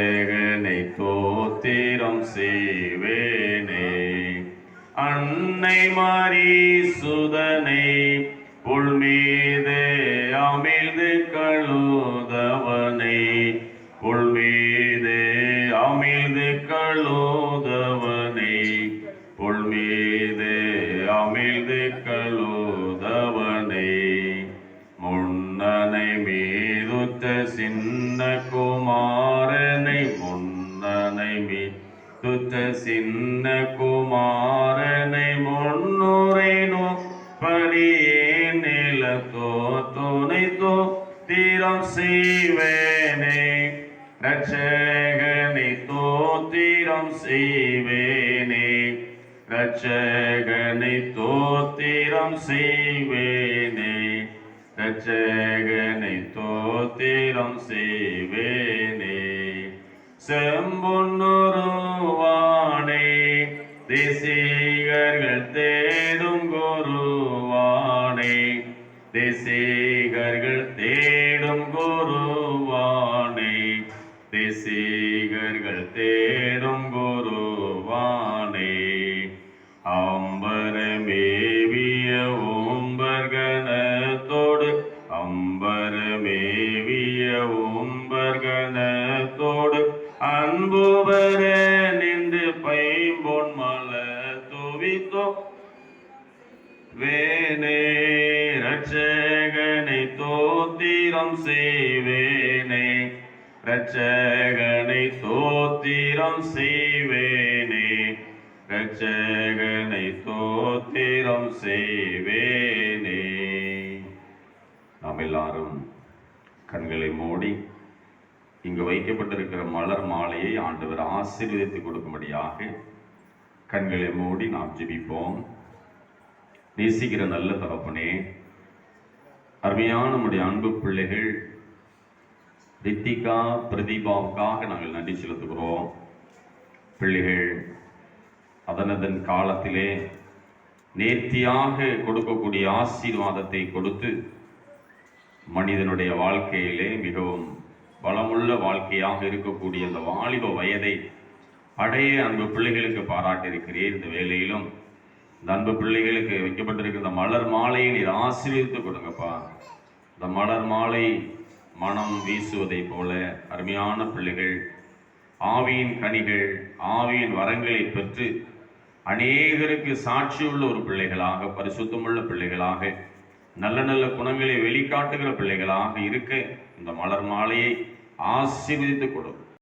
இரட்சகனை தோத்திரம் செய்வேனே. அன்னை மாரி சுதனை புல் மீது அமிழ்ந்து கழுதவனை, புல் மீது அமிழ்ந்து கழுதவனை, புல் மீது அமிழ்து கழுதவனை, முன்னனை மீதுத்த சின்ன குமாரனை, முன்னனை மீதுத்த சின்ன குமாரனை, முன்னுரை நோப்படியே நிலத்தோ துணைத்தோ தீரம் செய்வேனே. இரட்சகனை தோத்திரம் செய்வேனே, இரட்சகனை தோத்திரம் செய்வேனே, இரட்சகனை தோத்திரம் செய்வேனே. செம்பொன்னுருவானே தேசிகர்கள் தேடும் குருவானே, தேசிகர்கள் தேடும் குருவானே, தேசிகர்கள் தேடும் குருவானே. அம்பரமேவிய ஓம்பர்கணத்தோடு, அம்பரமேவிய ஓம்பர்கணத்தோடு, அன்புவர நின்று பைம்பொன் மலர் துவித்தோ வேனே. இரட்சகனை தோத்திரம் செய்வேனே, இரட்சகனை தோத்திரம் செய்வேனே, இரட்சகனை தோத்திரம் செய்வேனே. நாம் எல்லாரும் கண்களை மூடி இங்கு வைக்கப்பட்டிருக்கிற மலர் மாலையை ஆண்டவர் ஆசீர்வதித்து கொடுக்கும்படியாக கண்களை மூடி நாம் ஜெபிப்போம். நேசிக்கிற நல்ல தகப்பனே, அருமையான நம்முடைய அன்பு பிள்ளைகள் ரித்திகா பிரதீபாவுக்காக நாங்கள் நன்றி செலுத்துகிறோம். பிள்ளைகள் அதனதன் காலத்திலே நேர்த்தியாக கொடுக்கக்கூடிய ஆசீர்வாதத்தை கொடுத்து மனிதனுடைய வாழ்க்கையிலே மிகவும் பலமுள்ள வாழ்க்கையாக இருக்கக்கூடிய அந்த வாலிப வயதை அடைய அன்பு பிள்ளைகளுக்கு பாராட்டியிருக்கிறேன். இந்த வேளையிலும் இந்த அன்பு பிள்ளைகளுக்கு வைக்கப்பட்டிருக்கிற இந்த மலர் மாலையை நீர் ஆசீர்வதித்து கொடுங்கப்பா. இந்த மலர் மாலை மனம் வீசுவதை போல அருமையான பிள்ளைகள் ஆவியின் கனிகள், ஆவியின் வரங்களை பெற்று அநேகருக்கு சாட்சியுள்ள ஒரு பிள்ளைகளாக, பரிசுத்தமுள்ள பிள்ளைகளாக, நல்ல நல்ல குணங்களை வெளிக்காட்டுகிற பிள்ளைகளாக இருக்க இந்த மலர் மாலையை ஆசீர்வதித்து கொடுக்கும்.